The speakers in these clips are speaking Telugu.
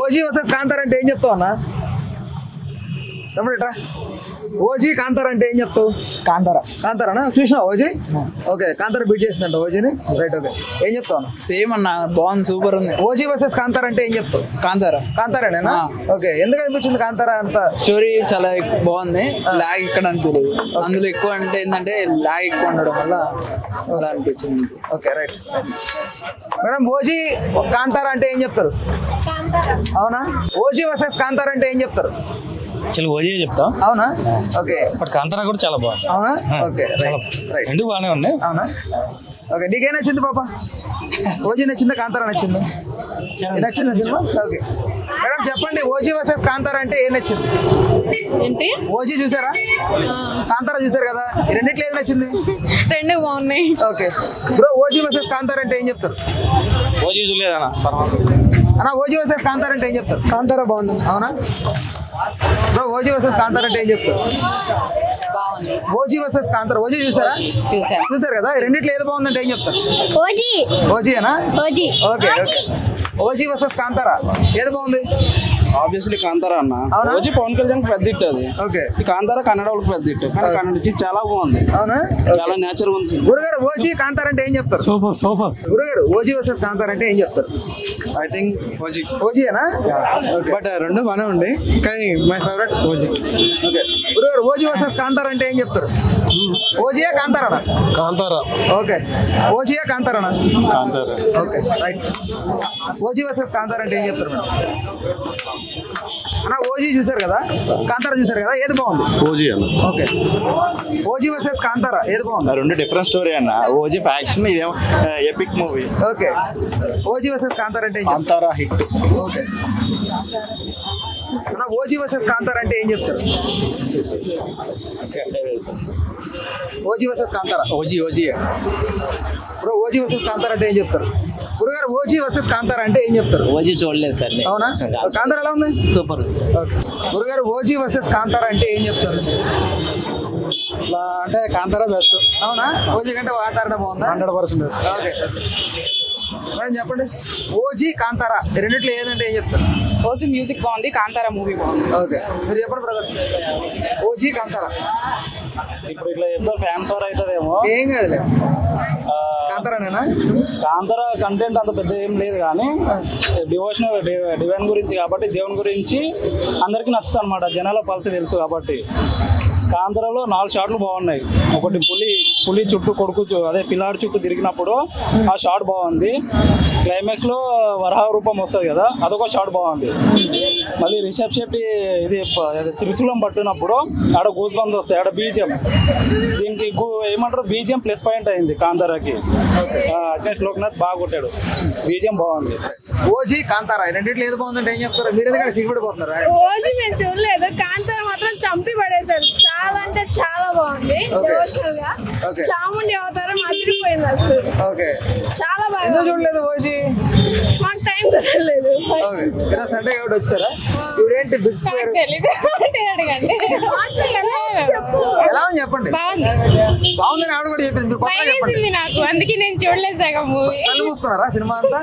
ఓజీ వర్సెస్ కాంతార అంటే ఏం చెప్తావు అన్న? తమ్ముడేట్రా ఓజీ కాంతార అంటే ఏం చెప్తావు? కాంతారానా చూసినావు ఓజీ? ఓకే, కాంతార బీట్ చేసిందంట ఓజీని. Right, okay. ఏం చెప్తావు? సేమ్ అన్న, బాగుంది, సూపర్ ఉంది. ఓజీ వర్సెస్ కాంతార అంటే ఏం చెప్తావు? కాంతారానేనా? ఓకే, ఎందుకు అనిపించింది కాంతార అంత? స్టోరీ చాలా బాగుంది, లాగ్ ఇక్కడ అనిపించలేదు. అందులో ఎక్కువ అంటే ఏంటంటే లాగ్ ఎక్కువ ఉండడం వల్ల అలా అనిపించింది. Okay, right. Madam, OG Kantara అంటే ఏం చెప్తారు? అవునా? ఓజీ వర్సెస్ కాంతార అంటే ఏం చెప్తారు? ఓజీ చెప్తా. అవునా? ఓకే. బట్ కాంతారా కూడా చాలా బాగుంది. అవునా? Okay, right. రెండు బాగానే ఉన్నాయి. అవునా? ఓకే, నీకేం నచ్చింది పాప? ఓజీ నచ్చిందా కాంతారా నచ్చిందా? నచ్చిందా సినిమా? ఓకే మేడం, చెప్పండి, ఓజీ వర్సెస్ కాంతారా అంటే ఏం నచ్చింది? ఏంటి? ఓజీ చూసారా, కాంతారా చూసారు కదా, ఈ రెండిట్లో ఏది నచ్చింది? రెండు బాగున్నాయి. Okay bro, OG versus Kantara అంటే ఏం చెప్తారు? ఓజీ చూడలేదన్నా. అన్న, ఓజీ వర్సెస్ కాంతారా అంటే ఏం చెప్తారు? కాంతారా బాగుంది. అవునా బ్రో, ఓజీ వర్సెస్ కాంతారా అంటే ఏం చెప్తారు? ఓజీ వర్సెస్ కాంతారా, ఓజీ చూసారా? చూసారు కదా, ఈ రెండిట్లో ఏది బాగుందంటే ఏం చెప్తారు? ఓజీనా? ఓకే, ఓజీ వర్సెస్ కాంతారా ఏది బాగుంది? ఆబ్వియస్లీ కాంతారా అన్న. ఓజీ పవన్ కళ్యాణ్ పెద్ద హిట్ అది. ఓకే, కాంతారా కన్నడ వాళ్ళకి పెద్ద హిట్, కానీ కన్నడ నుంచి చాలా బాగుంది. అవునా? చాలా నేచురల్ ఉంది. గురుగారు, ఓజీ కాంతారా అంటే ఏం చెప్తారు? సూపర్. గురుగారు, ఓజీ వర్సెస్ కాంతారా అంటే ఏం చెప్తారు? I think OG. ఓజీనా? బట్ రెండు బాగానే ఉంది, కానీ మై ఫేవరెట్ ఓజీ. ఓకే గురుగారు, ఓజీ వర్సెస్ కాంతారా అంటే ఏం చెప్తారు? ఓజీయా కాంతారానా? కాంతారా. ఓకే, ఓజీయా కాంతారానా? Kantara. Okay, right. OG versus Kantara అంటే ఏం చెప్తారు మేడం? అన్న, ఓజీ చూసారు కదా, కాంతారా చూసారు కదా, ఏది బాగుంది? ఓజీ అన్న. ఓకే, ఓజీ వర్సెస్ కాంతారా ఏది బాగుంది? రెండు డిఫరెంట్ స్టోరీ అన్న. ఓజీ ఫ్యాక్షన్, ఇదేమో epic movie. Okay, OG versus Kantara అంటే ఏం చెప్తారు? కాంతారా హిట్. ఓకే అన్న, ఓజీ వర్సెస్ కాంతారా అంటే ఏం చెప్తారు? OG versus Kantara. OG bro, OG versus Kantara అంటే ఏం చెప్తారు? గురుగారు, ఓజీ వర్సెస్ కాంతారా అంటే ఏం చెప్తారు? ఓజీ చూడలేదు సార్. అవునా? కాంతారా ఎలా ఉంది? సూపర్. ఓకే గురుగారు, ఓజీ వర్సెస్ కాంతారా అంటే ఏం చెప్తారు? అంటే కాంతారా బెస్ట్. అవునా? ఓజీ కంటే కాంతారా బాగుందా? 100%. ఓకే మేడం, చెప్పండి, ఓజీ కాంతారా రెండిట్లో ఏదంటే ఏం చెప్తారు? ఓజీ మ్యూజిక్ బాగుంది, కాంతారా మూవీ బాగుంది. ఓకే, మీరు చెప్పండి బ్రదర్. ఓజీ కాంతారా. ఇప్పుడు ఇట్లా చెప్తా ఫ్యాన్స్ వారు అవుతుందేమో. ఏం కాదులే, కాంతారానేనా? కాంతారా కంటెంట్ అంత పెద్ద ఏం లేదు, కానీ డివోషనల్ డివైన్ గురించి కాబట్టి, దేవుని గురించి అందరికీ నచ్చుతుంది అనమాట. జనాల పల్స్ తెలుసు కాబట్టి. కాంతారాలో 4 షాట్లు బాగున్నాయి. ఒకటి పులి చుట్టూ అదే పిల్లాడి చుట్టూ తిరిగినప్పుడు ఆ షాట్ బాగుంది. క్లైమాక్స్ లో వరాహ రూపం వస్తుంది కదా, అదొక షాట్ బాగుంది. మళ్ళీ రిషబ్ శెట్టి ఇది త్రిశూలం పట్టినప్పుడు ఆడ గూస్ బంద్ వస్తాయి, ఆడ బీజిఎం. దీనికి ఏమంటారు, బీజిఎం ప్లస్ పాయింట్ అయింది కాంతారాకి. అగ్నేష్ లోక్నాథ్ బాగా కొట్టాడు, బీజిఎం బాగుంది. ఓజీ కాంతారా రెండిట్లో ఏది బాగుందంటే ఏం చెప్తారు? మీరు ఎందుకంటే సిగ్గుపడిపోతున్నారా? ఓజీ మేము చూడలేదు, కాంతారా మాత్రం చంపి పడేశారు. చాలా అంటే చాలా బాగుంది, డివోషనల్ గా. చాముండి అవతారం అదిరిపోయింది అసలు. ఓకే, చాలా బాగా. ఎందుకు చూడలేదు ఓజీ? మాకు టైం కుదరలేదు. సండే కాబట్టి వచ్చారా? ఇప్పుడేంటి బిగ్ స్క్వేర్ ఎలా ఉంది చెప్పండి? బాగుందని ఆవిడ కూడా చెప్పింది, మీరు కొత్తగా చెప్పండి. నాకు అందుకే నేను చూడలేదు సగం మూవీ. కళ్ళు మూసుకున్నారా సినిమా అంతా?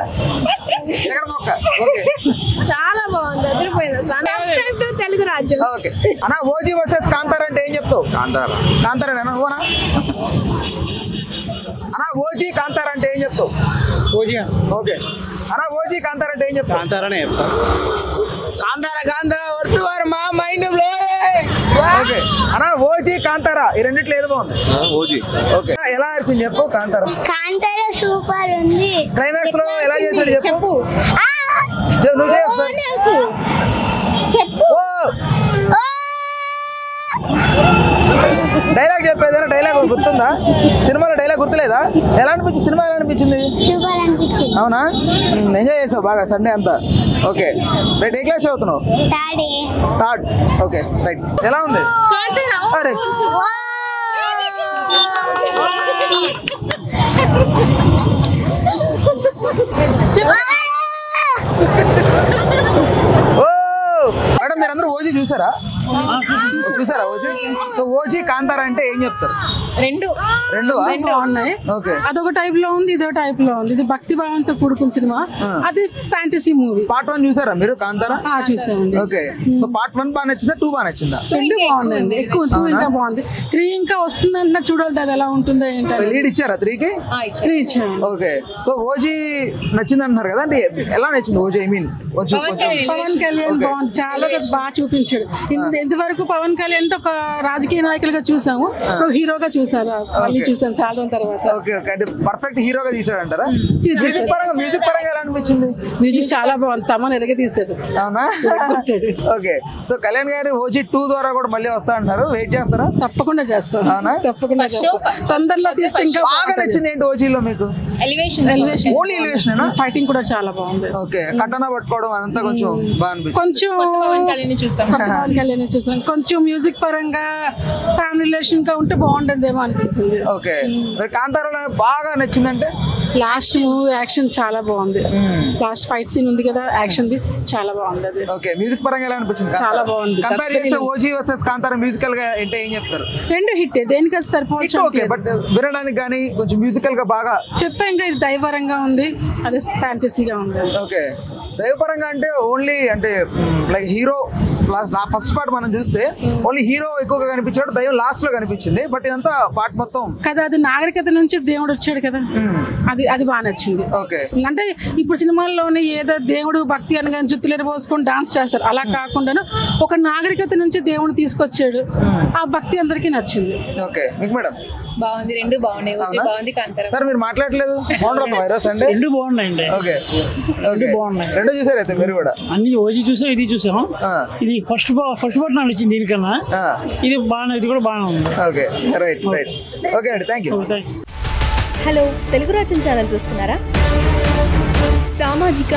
ఎక్కడ మొక్క? ఓకే, చాలా బాగుంది, అదిరిపోయింది అసలు. తెలుగు రాజ్యం. ఓకే అన్న, ఓజీ వర్సెస్ కాంతారా అంటే ఏం చెప్తావు? కాంతారానేనా? ఓనా అన్న, ఓజీ కాంతారా అంటే ఏం చెప్తావు? ఓజీ. ఓకే అన్న, ఓజీ కాంతారా అంటే ఏం చెప్తావు? కాంతారానే చెప్తా. కాంతారా వద్దు వారు మా మైండ్ బ్లో. ఓకే అన్న, ఓజీ కాంతారా ఈ రెండిట్లో ఏది బాగుంది? ఓజీ. ఓకే, ఎలా వచ్చింది చెప్పు? కాంతారా సూపర్ ఉంది. క్లైమాక్స్ లో ఎలా చేశాడు చెప్పు? నువ్వు చెప్పు. డైలాగ్ చెప్పేదైనా డైలాగ్ గుర్తుందా? సినిమాలో డైలాగ్ గుర్తులేదా? ఎలా అనిపించింది సినిమా? ఎలా అనిపించింది? సూపర్ అనిపించింది. అవునా? ఎంజాయ్ చేసావు బాగా సండే అంతా? Okay right. ఏ క్లాస్ చదువుతున్నావు? థర్డ్. Okay right. ఎలా ఉంది? అరే ఓ మేడం, మీరందరూ ఓజీ చూసారా? చూసారా ఓజీ? సో ఓజీ కాంతార అంటే ఏం చెప్తారు? రెండు ఉన్నాయి. ఓకే, అదొక టైప్ లో ఉంది, ఇదో టైప్ లో ఉంది. ఇది భక్తి భావంతో కూడుకున్న సినిమా, అది ఫ్యాంటసీ మూవీ. పార్ట్ 1 చూసారా మీరు కాంతార? చూసామండి. ఓకే, సో పార్ట్ 1 బాగా నచ్చిందా, 2 బాగా నచ్చిందా? 2 బాగుందండి, ఎక్కువ 2 ఇంకా బాగుంది. 3 ఇంకా వస్తుందంటే చూడాలి అది ఎలా ఉంటుందో ఏంటో. లీడ్ ఇచ్చారా 3కి? 3 ఇచ్చాము. ఓకే, సో ఓజీ నచ్చింది అంటున్నారు కదా, అంటే ఎలా నచ్చింది OG? I mean Pawan Kalyan బాగుంది, చాలా బాగా చూపించాడు. ఇంతవరకు పవన్ కళ్యాణ్ ఒక రాజకీయ నాయకులుగా చూసాము, హీరోగా చూసారు, మళ్ళీ చూసాను చాలా రోజుల తర్వాత. ఓకే ఓకే, అంటే పర్ఫెక్ట్ హీరోగా తీసాడు అంటారా? మ్యూజిక్ పరంగా ఎలా అనిపించింది? మ్యూజిక్ చాలా బాగుంది, తమన్ ఎరగ తీసాడు. అవునా? ఓకే, సో కళ్యాణ్ గారి ఓజీ 2 ద్వారా కూడా మళ్ళీ వస్తా అంటారు, వెయిట్ చేస్తారా? తప్పకుండా చేస్తాం. అవునా? తప్పకుండా చేస్తాం. తొందరలో తీస్తే ఇంకా బాగా నచ్చింది ఏంటి ఓజీలో మీకు? Elevation only elevation? ఫైటింగ్ కూడా చాలా బాగుంది. ఓకే, కట్టన పట్టుకోవడం అదంతా కొంచెం బాగా అనిపించింది. కొంచెం పవన్ కళ్యాణ్ చూసాం. కొంచెం మ్యూజిక్ పరంగా ఫ్యామిలీ రిలేషన్ గా ఉంటే బాగుంటుందేమో అనిపించింది. ఓకే, కాంతారాలో బాగా నచ్చిందంటే లాస్ట్ మూవీ యాక్షన్ చాలా బాగుంది. లాస్ట్ ఫైట్ సీన్ ఉంది కదా, యాక్షన్ ది చాలా బాగుంది. అది ఓకే, మ్యూజిక్ పరంగా ఎలా అనిపించింది? చాలా బాగుంది. కంపేర్ చేస్తే ఓజీ వర్సెస్ కాంతార మ్యూజికల్ గా అంటే ఏం చెప్తారు? 2 హిట్, దేనికది సరిపోవచ్చు. ఓకే, బట్ వినడానికి కానీ కొంచెం మ్యూజికల్ గా బాగా చెప్పాం ఇంకా, ఇది దైవరంగా ఉంది, అది ఫ్యాంటసీగా ఉంది. ఓకే, దైవపరంగా అంటే ఓన్లీ అంటే లైక్ హీరో ఫస్ట్ పార్ట్ మనం చూస్తే ఓన్లీ హీరో ఎక్కువగా కనిపించాడు, దైవం లాస్ట్ లో కనిపించింది, బట్ ఇదంతా పార్ట్ మొత్తం కదా, అది నాగరికత నుంచి దేవుడు వచ్చాడు కదా, అది బాగా నచ్చింది. ఓకే, అంటే ఇప్పుడు సినిమాల్లోనే ఏదో దేవుడు భక్తి అనగా జుత్తులేరు పోసుకొని డాన్స్ చేస్తారు, అలా కాకుండా ఒక నాగరికత నుంచి దేవుడు తీసుకొచ్చాడు, ఆ భక్తి అందరికీ నచ్చింది. ఓకే, మీకు మేడం? బాగుంది, 2 బాగున్నాయి. ఓజీ బాగుంది, కాంతార. సార్ మీరు మాట్లాడలేదు, బాగుంటుంది వైరస్ అంటే? 2 బాగున్నాయండి. ఓకే, 2 బాగున్నాయి. 2 చూసారు అయితే మీరు కూడా? అన్ని ఓజీ చూసాం, ఇది చూసాం. ఇది ఫస్ట్ పార్ట్ నాకు నచ్చింది దీనికన్నా. ఇది బాగా, ఇది కూడా బాగానే ఉంది. Okay, right right. ఓకే అండి, థ్యాంక్ యూ. హలో, తెలుగు రాజ్యం ఛానల్ చూస్తున్నారా? సామాజిక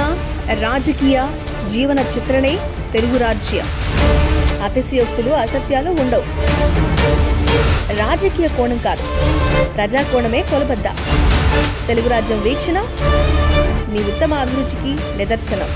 రాజకీయ జీవన చిత్రణే తెలుగు రాజ్యం. అతిశయోక్తులు అసత్యాలు ఉండవు. రాజకీయ కోణం కాదు, ప్రజా కోణమే కొలబద్ద. తెలుగు రాజ్యం వీక్షణ మీ ఉత్తమ అభిరుచికి నిదర్శనం.